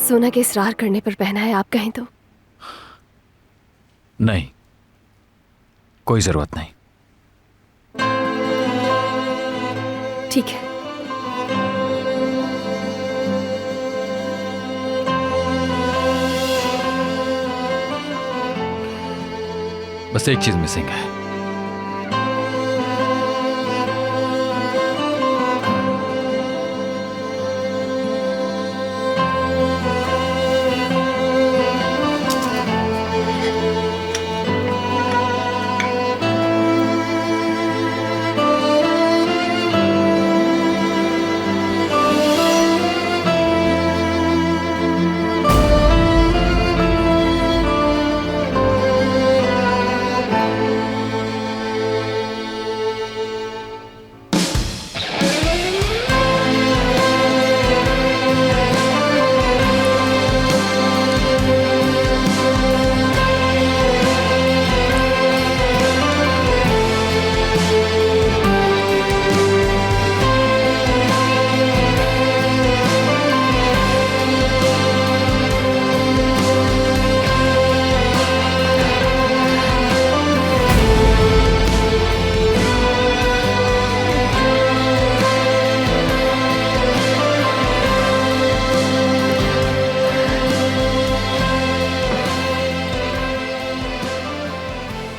सोना के इसरार करने पर पहना है, आप कहें तो? नहीं, कोई जरूरत नहीं। ठीक है। बस एक चीज मिसिंग है।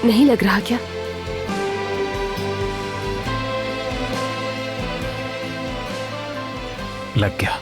नहीं लग रहा क्या? लग गया।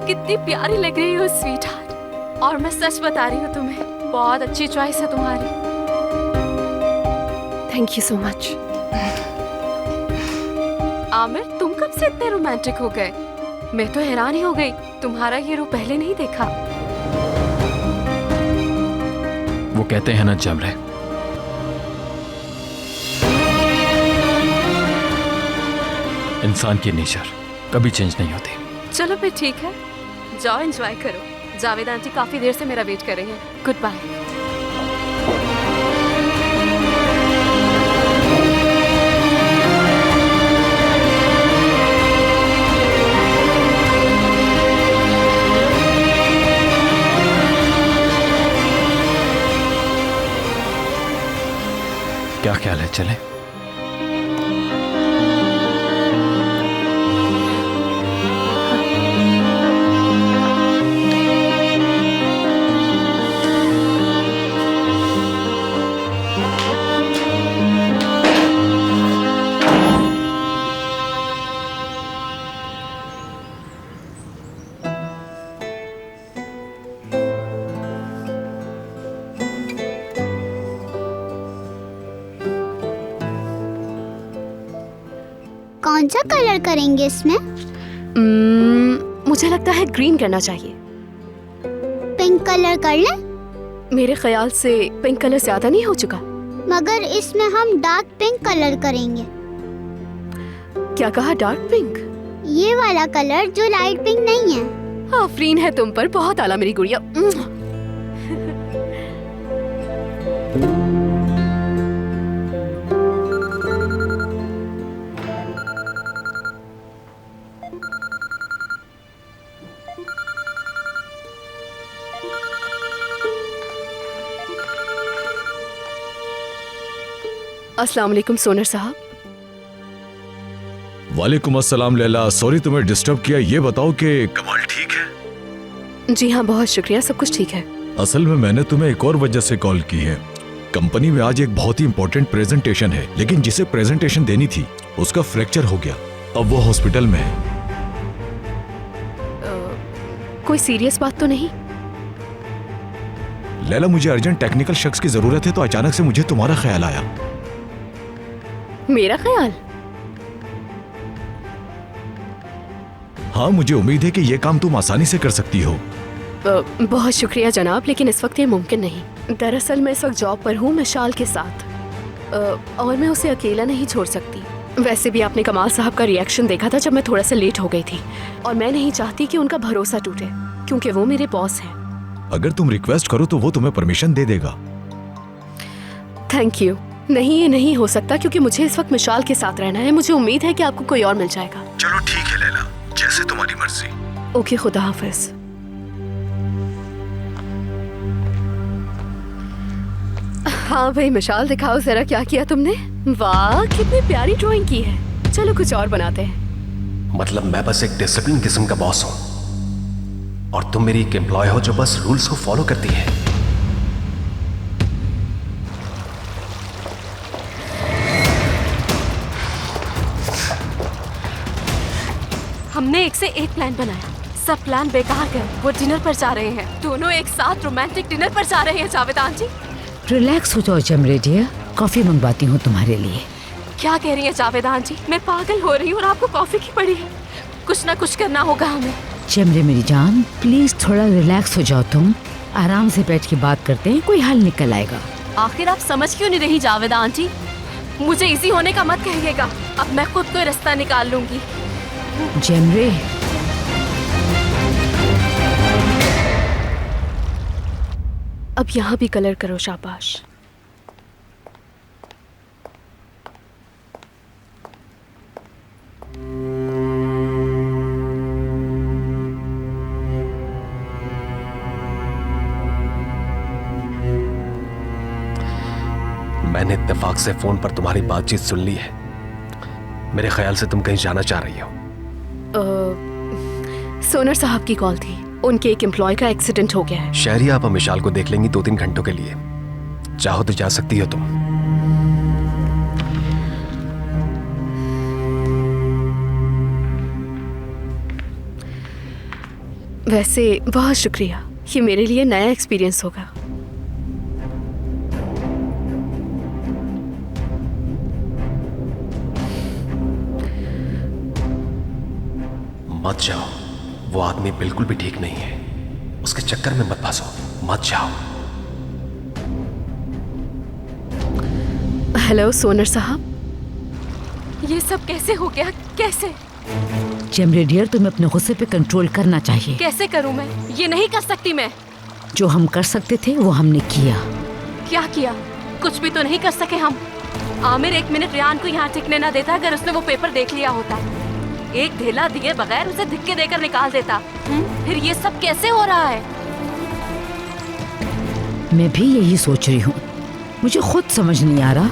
कितनी प्यारी लग रही हो स्वीट हार्ट। और मैं सच बता रही हूँ तुम्हें, बहुत अच्छी चॉइस है तुम्हारी। Thank you so much. Aamir, तुम कब से इतने रोमांटिक हो गए? मैं तो हैरान ही हो गई, तुम्हारा ये रूप पहले नहीं देखा। वो कहते हैं ना जमरे, इंसान की नेचर कभी चेंज नहीं होती। चलो फिर ठीक है, जाओ एंजॉय करो। जावेद आंटी काफी देर से मेरा वेट कर रही हैं। Goodbye. क्या ख्याल है, चले? कौन सा कलर करेंगे इसमें? मुझे लगता है ग्रीन करना चाहिए। पिंक कलर कर लें? मेरे ख्याल से पिंक कलर ज्यादा नहीं हो चुका? मगर इसमें हम डार्क पिंक कलर करेंगे। क्या कहा? Dark pink? ये वाला कलर जो लाइट पिंक नहीं है। आफरीन है तुम पर, बहुत आला मेरी गुड़िया। अस्सलाम वालेकुम सोनर साहब। वालेकुम अस्सलाम लैला, सॉरी तुम्हें डिस्टर्ब किया। ये बताओ कि कमाल ठीक है? जी हाँ, बहुत शुक्रिया, सब कुछ ठीक है। असल में मैंने तुम्हें एक और वजह से कॉल की है। कंपनी में आज एक बहुत ही इंपॉर्टेंट प्रेजेंटेशन है, लेकिन जिसे प्रेजेंटेशन देनी थी उसका फ्रैक्चर हो गया। अब वो हॉस्पिटल में है। कोई सीरियस बात तो नहीं? लैला, मुझे अर्जेंट टेक्निकल शख्स की जरूरत है, तो अचानक से मुझे तुम्हारा ख्याल आया। मेरा ख्याल? हाँ, मुझे उम्मीद है कि ये काम तुम आसानी से कर सकती हो। बहुत शुक्रिया जनाब, लेकिन इस वक्त ये मुमकिन नहीं। दरअसल मैं इस वक्त जॉब पर हूँ मिशाल के साथ, और मैं उसे अकेला नहीं छोड़ सकती। वैसे भी आपने कमाल साहब का रिएक्शन देखा था जब मैं थोड़ा सा लेट हो गई थी, और मैं नहीं चाहती कि उनका भरोसा टूटे, क्योंकि वो मेरे बॉस हैं। अगर तुम रिक्वेस्ट करो तो वो तुम्हें परमिशन दे देगा। Thank you. नहीं, ये नहीं हो सकता, क्योंकि मुझे इस वक्त मिशाल के साथ रहना है। मुझे उम्मीद है कि आपको कोई और मिल जाएगा। चलो ठीक है लैला, जैसे तुम्हारी मर्जी। ओके, खुदा हाफिज। हाँ भाई मिशाल, दिखाओ जरा क्या किया तुमने। वाह, कितनी प्यारी ड्राइंग की है। चलो कुछ और बनाते हैं। मतलब मैं बस एक डिसिप्लिन किस्म का बॉस हूं और तुम मेरी एक एम्प्लॉय हो जो बस रूल्स को फॉलो करती है। हमने एक से एक प्लान बनाया, सब प्लान बेकार गए। वो डिनर पर जा रहे हैं, दोनों एक साथ रोमांटिक डिनर पर जा रहे हैं। जावेदान जी रिलैक्स हो जाओ जमरे डियर, कॉफी मंगवाती हूँ तुम्हारे लिए। क्या कह रही है जावेदान जी? मैं पागल हो रही हूँ और आपको कॉफी की पड़ी है। कुछ ना कुछ करना होगा हमें। जमरे मेरी जान, प्लीज थोड़ा रिलैक्स हो जाओ तुम। आराम से बैठ के बात करते हैं, कोई हल निकल आएगा। आखिर आप समझ क्यों नहीं रही जावेदान जी? मुझे इजी होने का मत कहिएगा, अब मैं खुद कोई रास्ता निकाल लूंगी। जमरे, अब यहाँ भी कलर करो, शाबाश। मैंने इत्तेफाक से फोन पर तुम्हारी बातचीत सुन ली है। मेरे ख्याल से तुम कहीं जाना चाह रही हो। सोनर साहब की कॉल थी, उनके एक एम्प्लॉय का एक्सीडेंट हो गया है। शहरी आप मिशाल को देख लेंगी 2-3 घंटों के लिए। चाहो तो जा सकती हो तुम। वैसे बहुत शुक्रिया, ये मेरे लिए नया एक्सपीरियंस होगा। मत जाओ, वो आदमी बिल्कुल भी ठीक नहीं है। उसके चक्कर में मत फंसो, मत जाओ। हेलो सोनर साहब। ये सब कैसे हो गया? कैसे जमरे डियर, तुम्हें अपने गुस्से पे कंट्रोल करना चाहिए। कैसे करूं मैं? ये नहीं कर सकती मैं। जो हम कर सकते थे वो हमने किया। क्या किया? कुछ भी तो नहीं कर सके हम। आमिर 1 मिनट रियान को यहाँ टिकने ना देता। अगर उसने वो पेपर देख लिया होता, एक ढेला दिए बगैर उसे धिक्के देकर निकाल देता। फिर ये सब कैसे हो रहा है? मैं भी यही सोच रही हूँ, मुझे खुद समझ नहीं आ रहा।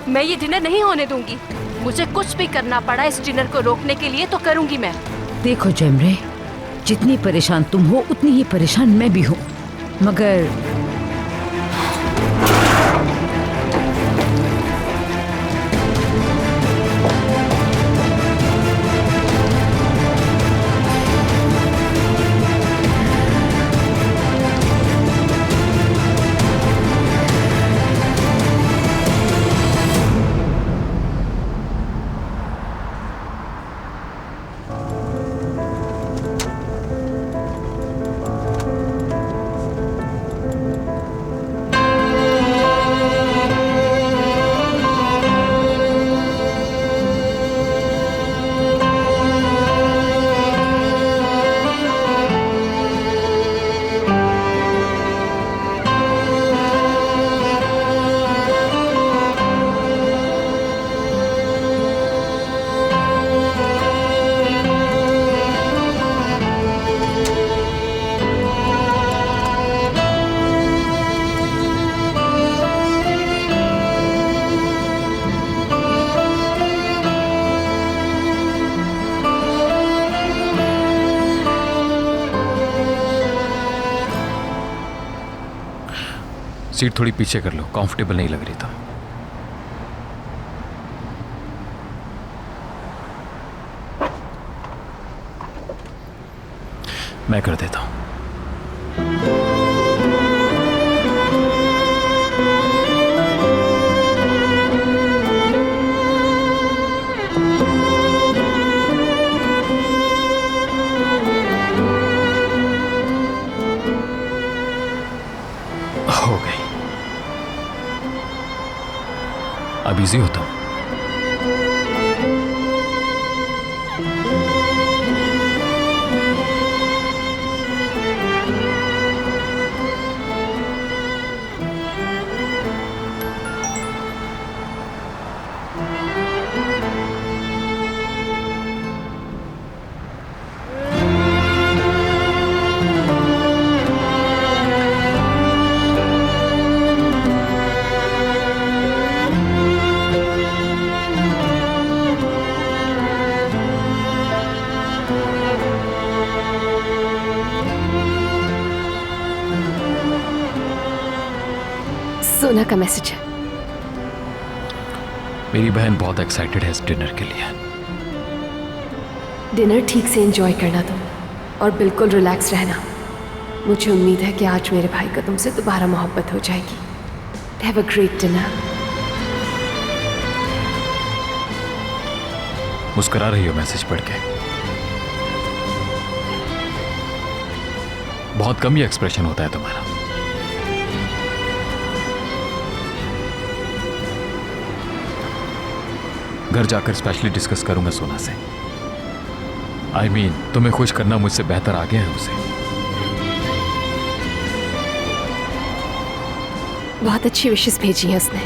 मैं ये डिनर नहीं होने दूंगी। मुझे कुछ भी करना पड़ा इस डिनर को रोकने के लिए तो करूंगी मैं। देखो जमरे, जितनी परेशान तुम हो उतनी ही परेशान मैं भी हूँ, मगर सीट थोड़ी पीछे कर लो, कंफर्टेबल नहीं लग रही तो। मैं कर देता हूं। हो गई। अब इजी हो तुम। सोना का मैसेज है। मेरी बहन बहुत एक्साइटेड है इस डिनर के लिए। डिनर ठीक से एंजॉय करना तुम, और बिल्कुल रिलैक्स रहना। मुझे उम्मीद है कि आज मेरे भाई को तुमसे दोबारा मोहब्बत हो जाएगी। Have a great dinner. मुस्कुरा रही हो मैसेज पढ़ के? बहुत कम ही एक्सप्रेशन होता है तुम्हारा। घर जाकर स्पेशली डिस्कस करूंगा सोना से। I mean, तुम्हें खुश करना मुझसे बेहतर आ गया है उसे। बहुत अच्छी विशेष भेजी है उसने।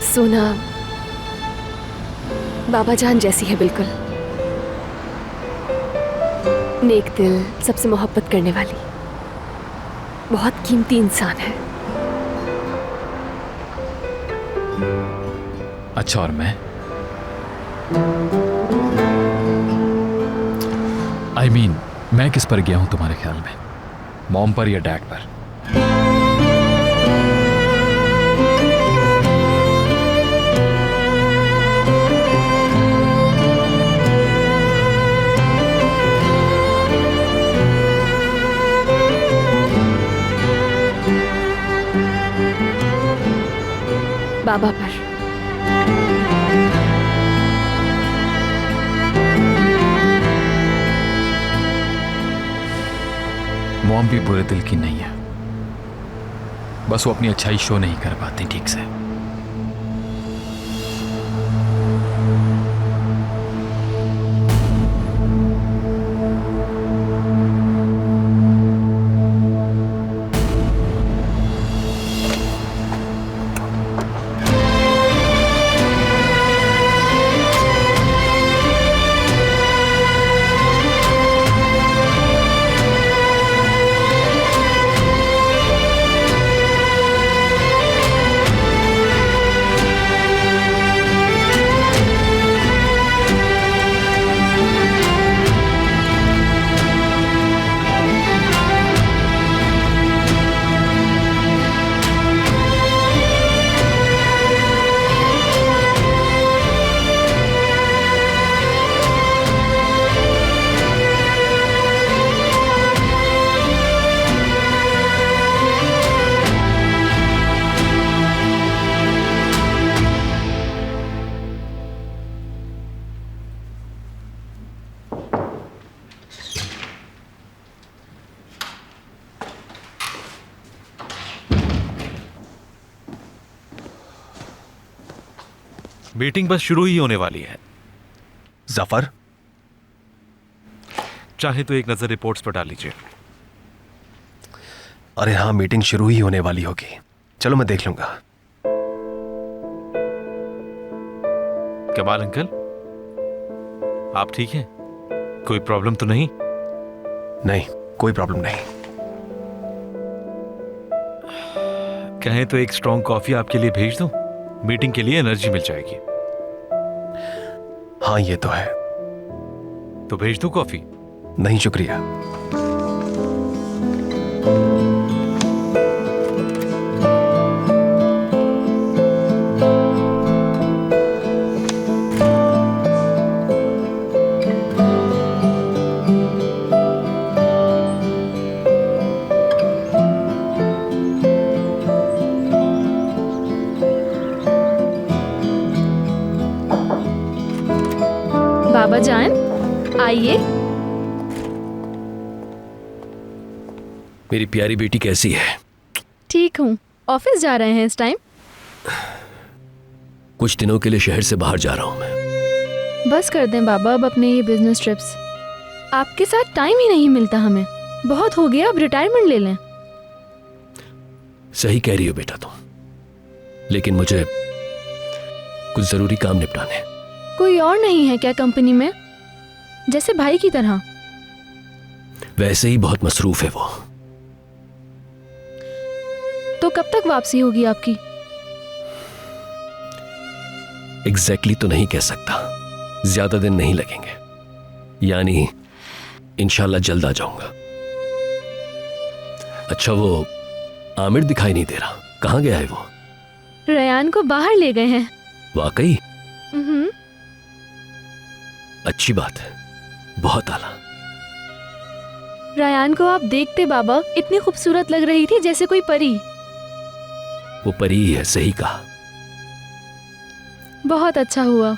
सोना बाबा जान जैसी है बिल्कुल। नेक दिल, सबसे मोहब्बत करने वाली, बहुत कीमती इंसान है। अच्छा, और मैं? I mean, मैं किस पर गया हूं तुम्हारे ख्याल में? मॉम पर या डैड पर? बाबा पर। मॉम भी बुरे दिल की नहीं है, बस वो अपनी अच्छाई शो नहीं कर पाती ठीक से। मीटिंग बस शुरू ही होने वाली है। जफर, चाहे तो एक नजर रिपोर्ट्स पर डाल लीजिए। अरे हाँ, मीटिंग शुरू ही होने वाली होगी। चलो मैं देख लूंगा। कमाल अंकल, आप ठीक हैं? कोई प्रॉब्लम तो नहीं? नहीं, कोई प्रॉब्लम नहीं। कहें तो एक स्ट्रॉन्ग कॉफी आपके लिए भेज दूं? मीटिंग के लिए एनर्जी मिल जाएगी। हाँ, ये तो है। तो भेज दूं कॉफी? नहीं शुक्रिया। बाबा जान आइए। मेरी प्यारी बेटी कैसी है? ठीक हूँ। ऑफिस जा रहे हैं इस टाइम? कुछ दिनों के लिए शहर से बाहर जा रहा हूँ मैं। बस कर दें बाबा अब अपने ये बिजनेस ट्रिप्स। आपके साथ टाइम ही नहीं मिलता हमें। बहुत हो गया, अब रिटायरमेंट ले लें। सही कह रही हो बेटा तुम, लेकिन मुझे कुछ जरूरी काम निपटाने। कोई और नहीं है क्या कंपनी में, जैसे भाई की तरह? वैसे ही बहुत मसरूफ है वो। तो कब तक वापसी होगी आपकी? एग्जैक्टली तो नहीं कह सकता, ज्यादा दिन नहीं लगेंगे, यानी इंशाल्लाह जल्द आ जाऊंगा। अच्छा वो आमिर दिखाई नहीं दे रहा, कहाँ गया है वो? रयान को बाहर ले गए हैं। वाकई? अच्छी बात है, बहुत आला। रयान को आप देखते बाबा, इतनी खूबसूरत लग रही थी जैसे कोई परी। वो परी ही है, सही कहा। बहुत अच्छा हुआ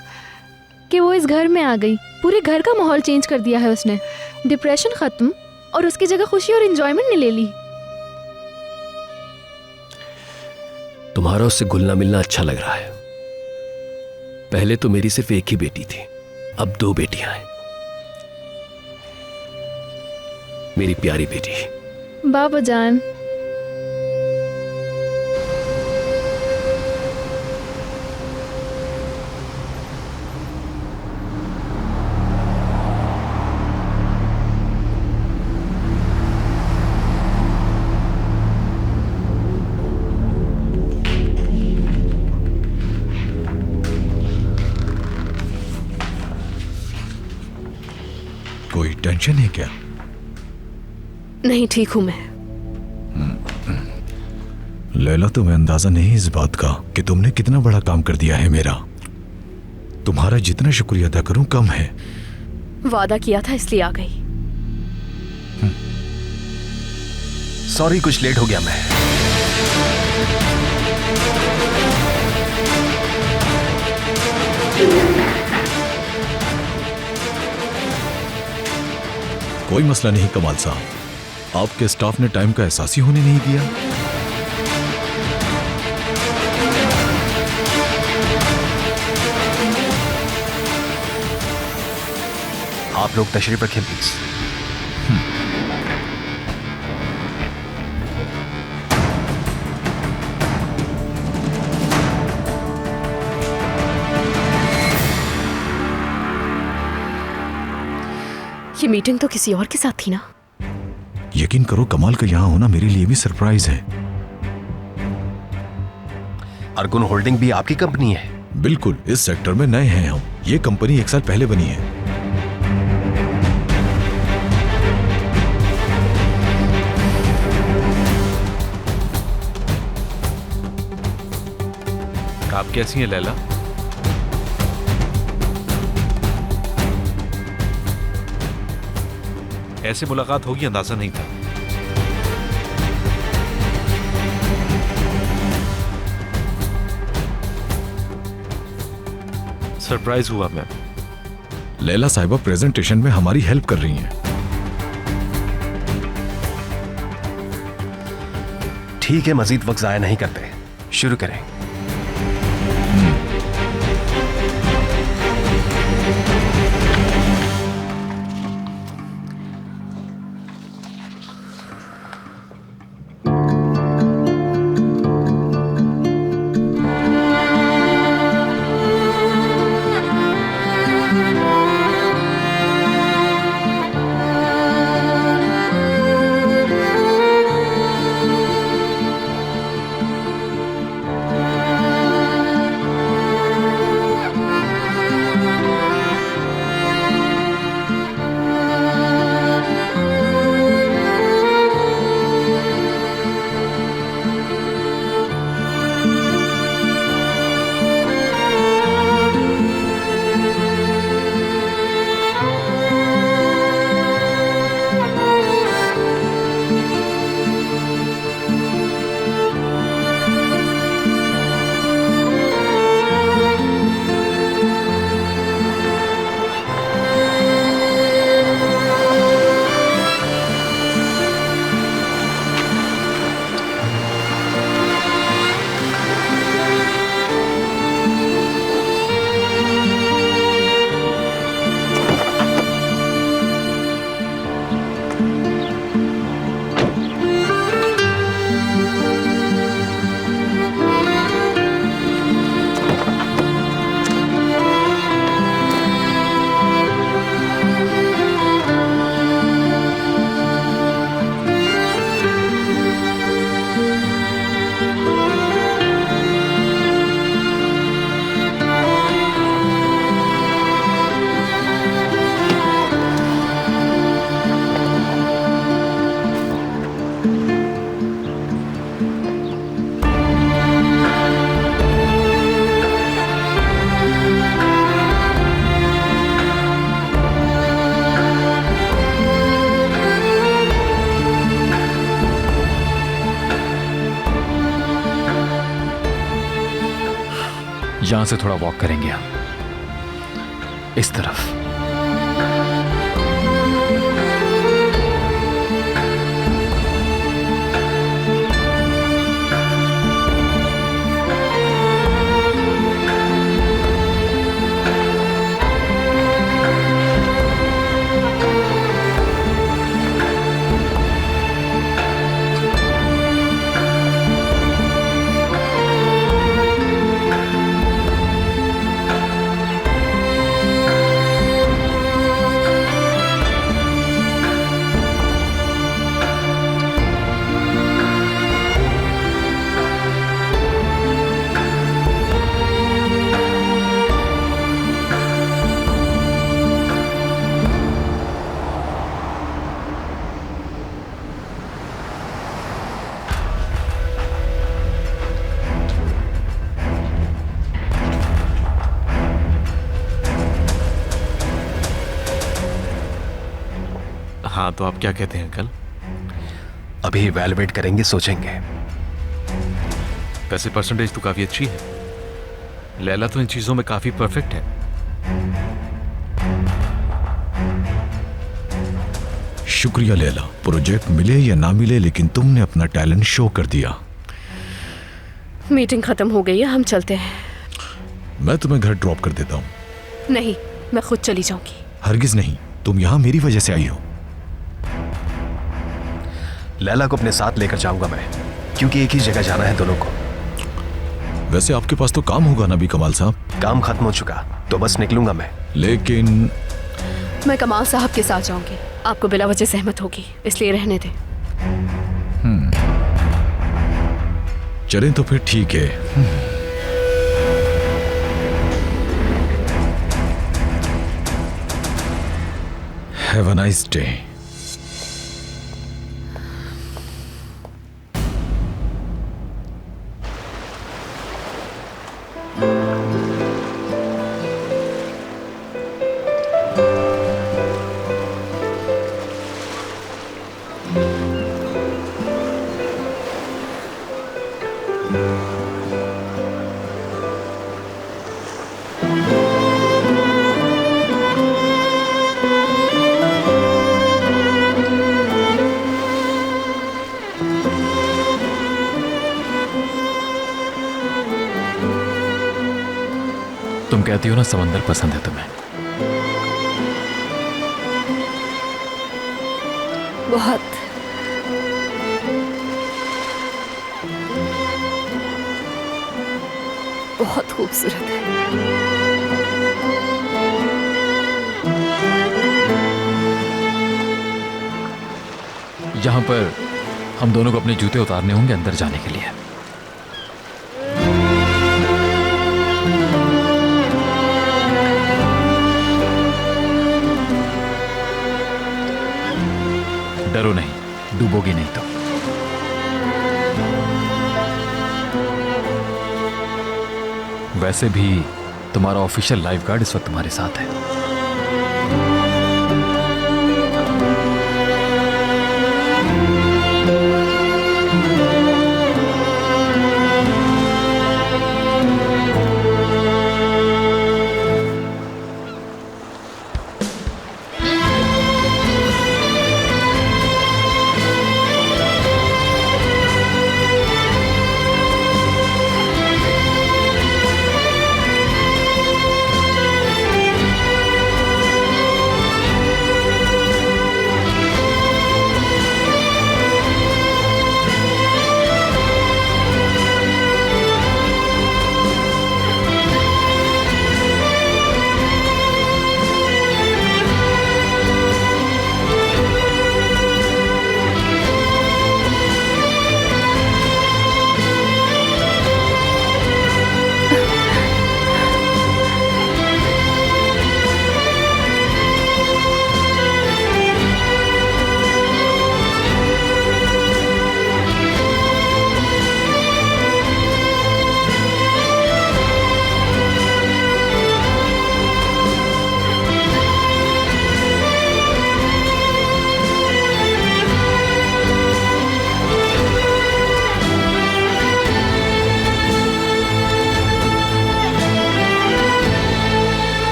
कि वो इस घर में आ गई। पूरे घर का माहौल चेंज कर दिया है उसने। डिप्रेशन खत्म और उसकी जगह खुशी और एंजॉयमेंट ने ले ली। तुम्हारा उससे घुलना मिलना अच्छा लग रहा है। पहले तो मेरी सिर्फ एक ही बेटी थी, अब 2 बेटियां हैं। मेरी प्यारी बेटी। बाबा जान कोई टेंशन है क्या? नहीं, ठीक हूं मैं। लैला, तुम्हें अंदाजा नहीं इस बात का कि तुमने कितना बड़ा काम कर दिया है मेरा। तुम्हारा जितना शुक्रिया अदा करूं कम है। वादा किया था इसलिए आ गई। सॉरी, कुछ लेट हो गया मैं। कोई मसला नहीं कमाल साहब, आपके स्टाफ ने टाइम का एहसास ही होने नहीं दिया। आप लोग तशरीफ रखें प्लीज। ये मीटिंग तो किसी और के साथ थी ना? यकीन करो, कमाल का यहां होना मेरे लिए भी सरप्राइज है। अर्गुन होल्डिंग भी आपकी कंपनी है? बिल्कुल, इस सेक्टर में नए हैं हम। ये कंपनी 1 साल पहले बनी है। आप कैसी हैं लैला? ऐसे मुलाकात होगी अंदाजा नहीं था। सरप्राइज हुआ मैं। लैला साहिबा प्रेजेंटेशन में हमारी हेल्प कर रही हैं। ठीक है, मजीद वक्त जाया नहीं करते, शुरू करें। यहां से थोड़ा वॉक करेंगे हम, इस तरफ। हाँ, तो आप क्या कहते हैं अंकल? अभी इवैल्यूएट करेंगे, सोचेंगे। वैसे परसेंटेज तो काफी अच्छी है। लैला तो इन चीजों में काफी परफेक्ट है। शुक्रिया लैला। प्रोजेक्ट मिले या ना मिले, लेकिन तुमने अपना टैलेंट शो कर दिया। मीटिंग खत्म हो गई है, हम चलते हैं। मैं तुम्हें घर ड्रॉप कर देता हूँ। नहीं, मैं खुद चली जाऊंगी। हरगिज नहीं, तुम यहाँ मेरी वजह से आई हो। लैला को अपने साथ लेकर जाऊंगा मैं, क्योंकि एक ही जगह जाना है दोनों को। वैसे आपके पास तो काम होगा ना भी कमाल साहब? काम खत्म हो चुका, तो बस निकलूंगा मैं। लेकिन मैं कमाल साहब के साथ जाऊंगी। आपको बिला वजह सहमत होगी, इसलिए रहने दें। चलें तो फिर ठीक है। Have a nice day. तुम कहती हो ना समंदर पसंद है तुम्हें। बहुत। बहुत खूबसूरत है। यहां पर हम दोनों को अपने जूते उतारने होंगे अंदर जाने के लिए। डरो नहीं, डूबोगी नहीं तो। वैसे भी तुम्हारा ऑफिशियल लाइफ गार्ड इस वक्त तुम्हारे साथ है।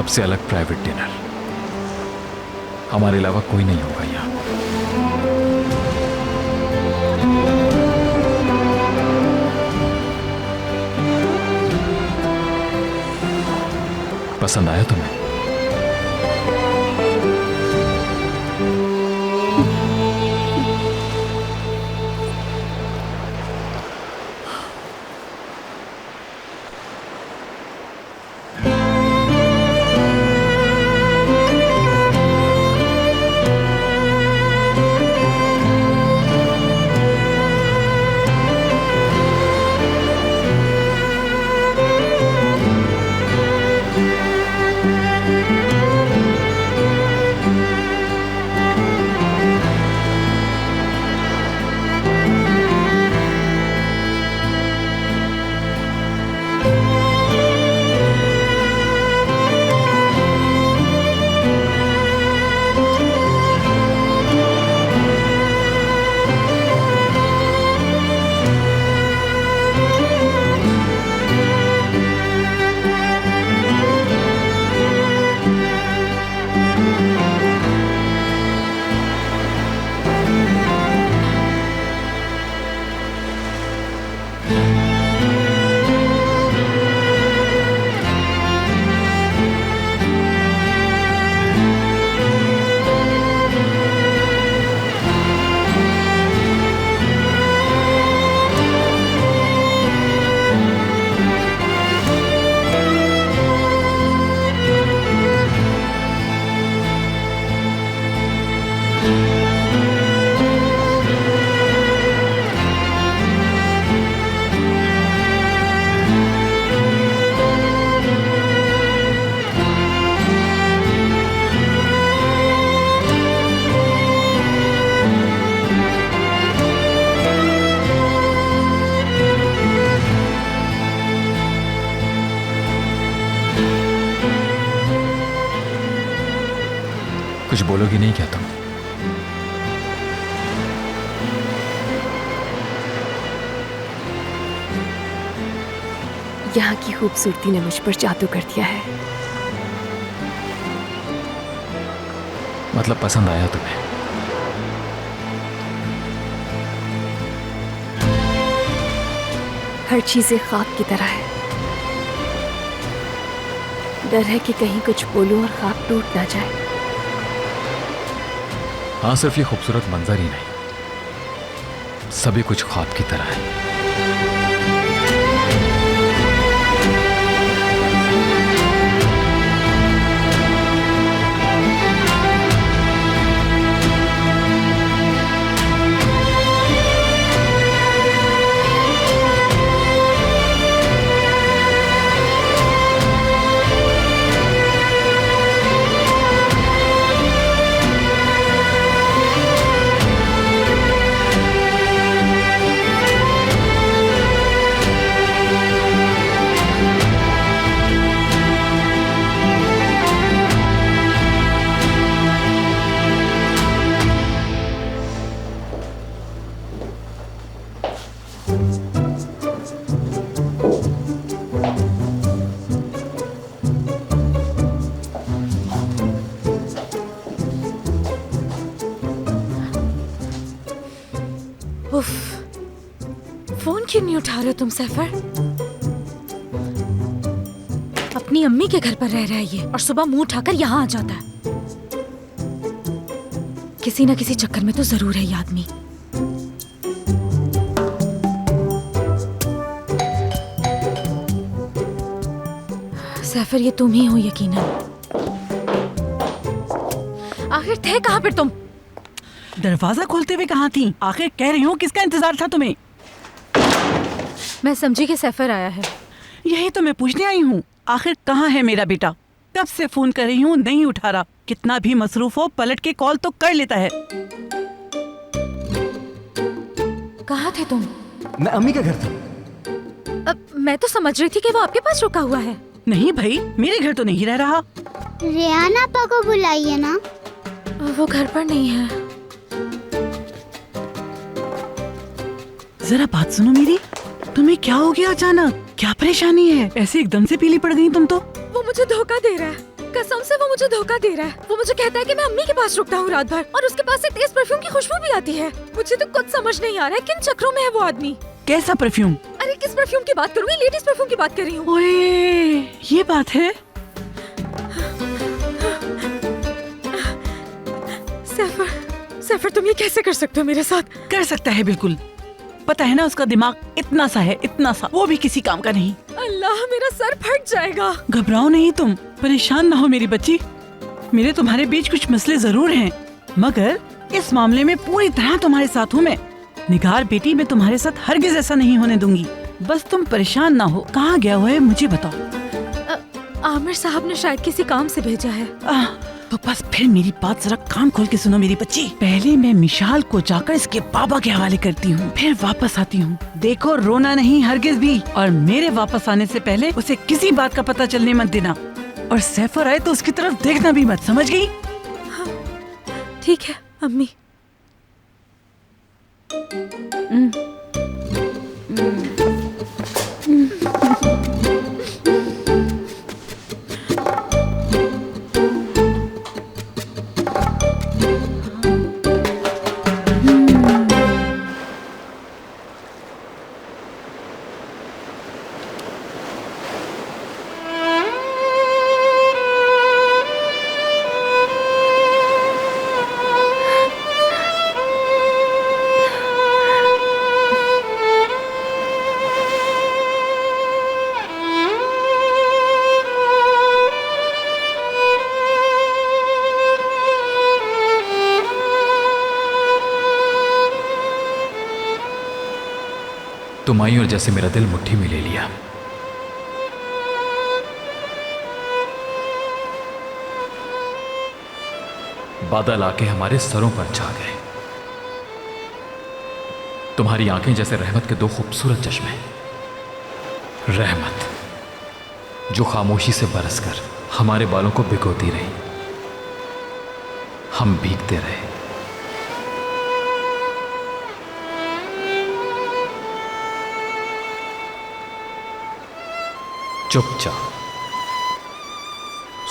सबसे अलग प्राइवेट डिनर। हमारे अलावा कोई नहीं होगा यहाँ। पसंद आया तुम्हें? कुछ बोलोगी नहीं क्या तुम? यहाँ की खूबसूरती ने मुझ पर जादू कर दिया है। मतलब पसंद आया तुम्हें? हर चीजें ख्वाब की तरह है। डर है कि कहीं कुछ बोलूं और ख्वाब टूट ना जाए। हाँ, सिर्फ ये खूबसूरत मंजर ही नहीं, सभी कुछ ख्वाब की तरह है। उफ, फोन क्यों नहीं उठा रहे हो तुम सैफर? अपनी अम्मी के घर पर रह रहा है ये और सुबह मुंह उठाकर यहाँ आ जाता है। किसी ना किसी चक्कर में तो जरूर है ये आदमी। सैफर, ये तुम ही हो यकीनन। आखिर थे कहाँ पर तुम? दरवाजा खोलते हुए कहाँ थी? आखिर कह रही हूँ किसका इंतजार था तुम्हें? मैं समझी कि सैफर आया है। यही तो मैं पूछने आई हूँ, आखिर कहाँ है मेरा बेटा? कब से फोन कर रही हूँ, नहीं उठा रहा। कितना भी मसरूफ हो, पलट के कॉल तो कर लेता है। कहाँ थे तुम? मैं अम्मी के घर था। अब मैं तो समझ रही थी कि वो आपके पास रुका हुआ है। नहीं भाई, मेरे घर तो नहीं रह रहा। रेहान आपा को बुलाइए ना। वो घर पर नहीं है। जरा बात सुनो मेरी, तुम्हें क्या हो गया अचानक? क्या परेशानी है? ऐसे एकदम से पीली पड़ गई तुम तो। वो मुझे धोखा दे रहा है। कसम से वो मुझे धोखा दे रहा है। वो मुझे कहता है कि मैं अम्मी के पास रुकता हूँ रात भर और उसके पास से तेज परफ्यूम की खुशबू भी आती है। मुझे तो कुछ समझ नहीं आ रहा है किन चक्रों में है वो आदमी। कैसा परफ्यूम? अरे किस परफ्यूम की बात करूँ? लेडीज परफ्यूम की बात कर रही हूँ। ओए, ये बात है। सैफर तुम ये कैसे कर सकते हो मेरे साथ? कर सकता है बिल्कुल। पता है ना उसका दिमाग इतना सा है, इतना सा, वो भी किसी काम का नहीं। अल्लाह मेरा सर फट जाएगा। घबराओ नहीं तुम, परेशान ना हो मेरी बच्ची। मेरे तुम्हारे बीच कुछ मसले जरूर हैं, मगर इस मामले में पूरी तरह तुम्हारे साथ हूँ मैं। निगार बेटी, मैं तुम्हारे साथ हरगिज ऐसा नहीं होने दूंगी। बस तुम परेशान ना हो। कहाँ गया हुआ है मुझे बताओ। आमिर साहब ने शायद किसी काम से भेजा है। तो बस फिर मेरी बात जरा कान खोल के सुनो मेरी बच्ची। पहले मैं मिशाल को जाकर इसके बाबा के हवाले करती हूँ, फिर वापस आती हूँ। देखो रोना नहीं हरगिज भी, और मेरे वापस आने से पहले उसे किसी बात का पता चलने मत देना। और सैफर आए तो उसकी तरफ देखना भी मत, समझ गई? ठीक है अम्मी। तुम आई और जैसे मेरा दिल मुट्ठी में ले लिया। बादल आके हमारे सरों पर छा गए। तुम्हारी आंखें जैसे रहमत के दो खूबसूरत चश्मे। रहमत जो खामोशी से बरसकर हमारे बालों को भिगोती रही, हम भीगते रहे। चुपचाप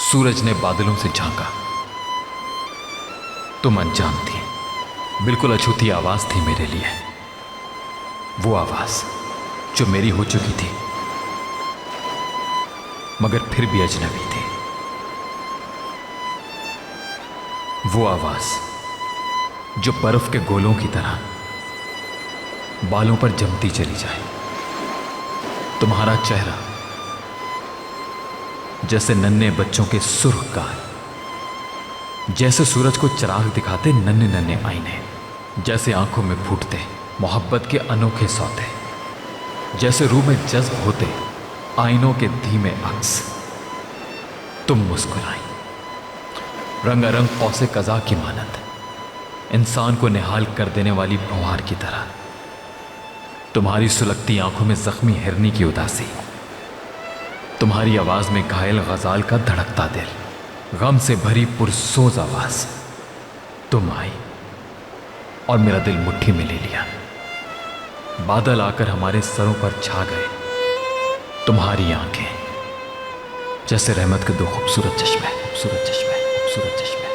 सूरज ने बादलों से झांका। तुम अनजान थी, बिल्कुल अछूती आवाज थी मेरे लिए। वो आवाज जो मेरी हो चुकी थी मगर फिर भी अजनबी थी। वो आवाज जो बर्फ के गोलों की तरह बालों पर जमती चली जाए। तुम्हारा चेहरा जैसे नन्हे बच्चों के सुर्ख गाल, जैसे सूरज को चिराग दिखाते नन्हे नन्हे आईने, जैसे आंखों में फूटते मोहब्बत के अनोखे सौते, जैसे रूह में जज्ब होते आईनों के धीमे अक्स। तुम मुस्कुराई रंगारंग कौसे कज़ा की मानत, इंसान को निहाल कर देने वाली फुहार की तरह। तुम्हारी सुलगती आंखों में जख्मी हिरनी की उदासी, तुम्हारी आवाज में घायल गजाल का धड़कता दिल, गम से भरी पुरसोज आवाज। तुम आई और मेरा दिल मुट्ठी में ले लिया। बादल आकर हमारे सरों पर छा गए। तुम्हारी आंखें जैसे रहमत के दो खूबसूरत चश्मे, खूबसूरत चश्मे, खूबसूरत चश्मे।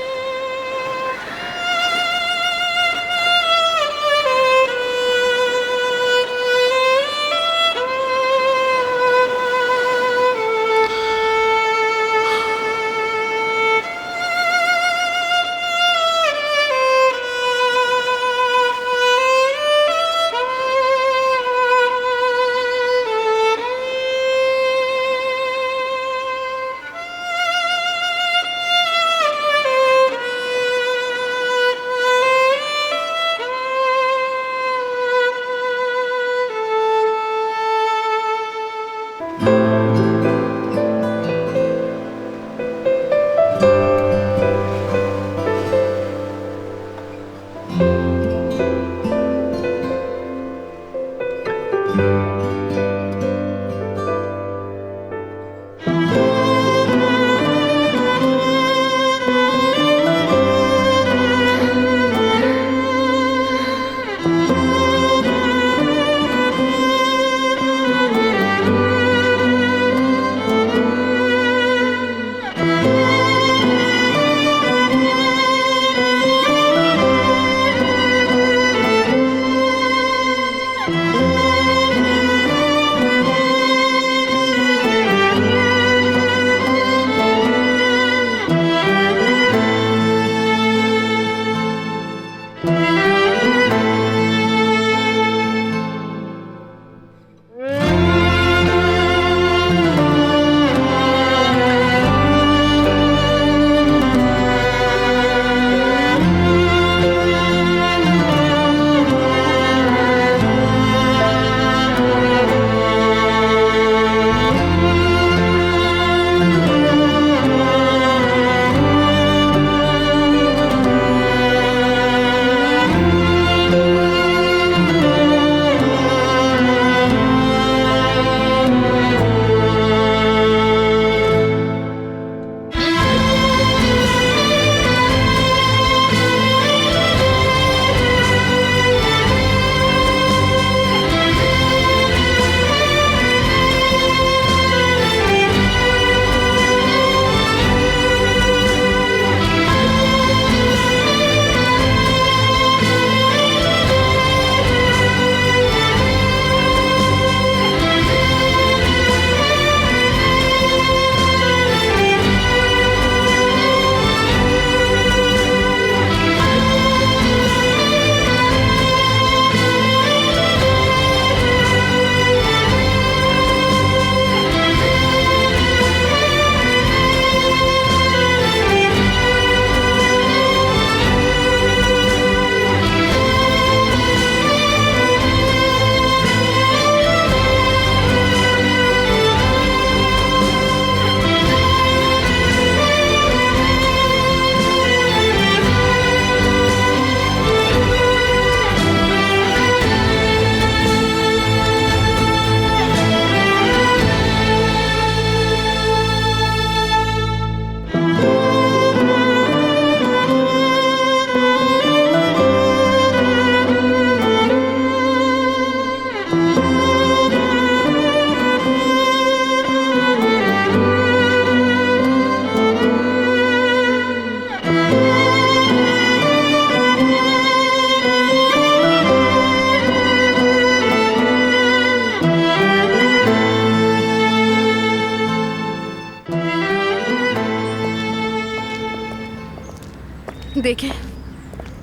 देखें,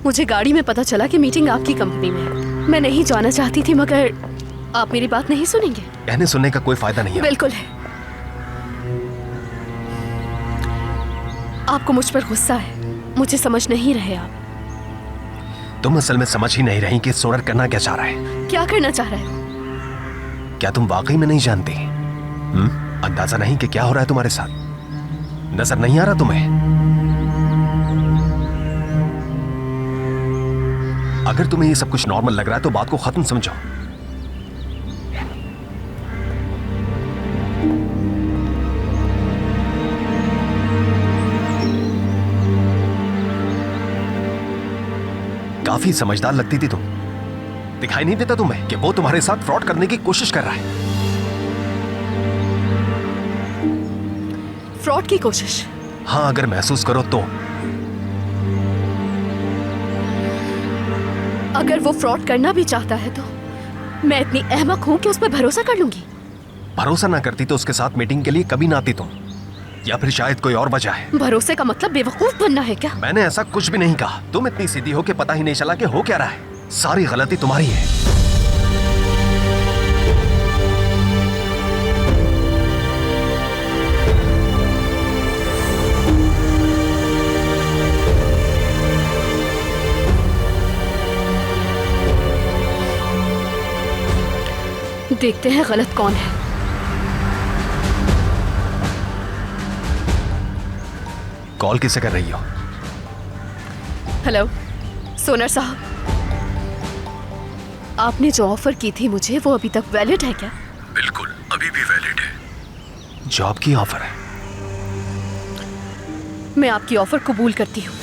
मुझे गाड़ी में पता चला कि मीटिंग आपकी कंपनी में है। मैं नहीं जाना चाहती थी, मगर आप मेरी बात नहीं सुनेंगे। कहने सुनने का कोई फायदा नहीं है। बिल्कुल है। आपको मुझ पर गुस्सा है, मुझे समझ नहीं रहे आप। तुम असल में समझ ही नहीं रही कि सोनर करना क्या चाह रहा है। क्या करना चाह रहा है? क्या तुम वाकई में नहीं जानती? अंदाजा नहीं कि क्या हो रहा है तुम्हारे साथ? नजर नहीं आ रहा तुम्हें? अगर तुम्हें ये सब कुछ नॉर्मल लग रहा है तो बात को खत्म समझो। काफी समझदार लगती थी तुम। दिखाई नहीं देता तुम्हें कि वो तुम्हारे साथ फ्रॉड करने की कोशिश कर रहा है? फ्रॉड की कोशिश? हाँ, अगर महसूस करो तो। अगर वो फ्रॉड करना भी चाहता है तो मैं इतनी अहमक हूं कि उस पर भरोसा कर लूंगी? भरोसा ना करती तो उसके साथ मीटिंग के लिए कभी ना आती तुम। या फिर शायद कोई और वजह है। भरोसे का मतलब बेवकूफ बनना है क्या? मैंने ऐसा कुछ भी नहीं कहा। तुम इतनी सीधी हो कि पता ही नहीं चला कि हो क्या रहा है। सारी गलती तुम्हारी है। देखते हैं गलत कौन है। कॉल किसे कर रही हो? हेलो सोनर साहब, आपने जो ऑफर की थी मुझे, वो अभी तक वैलिड है क्या? बिल्कुल, अभी भी वैलिड है। जॉब की ऑफर है। मैं आपकी ऑफर कबूल करती हूँ।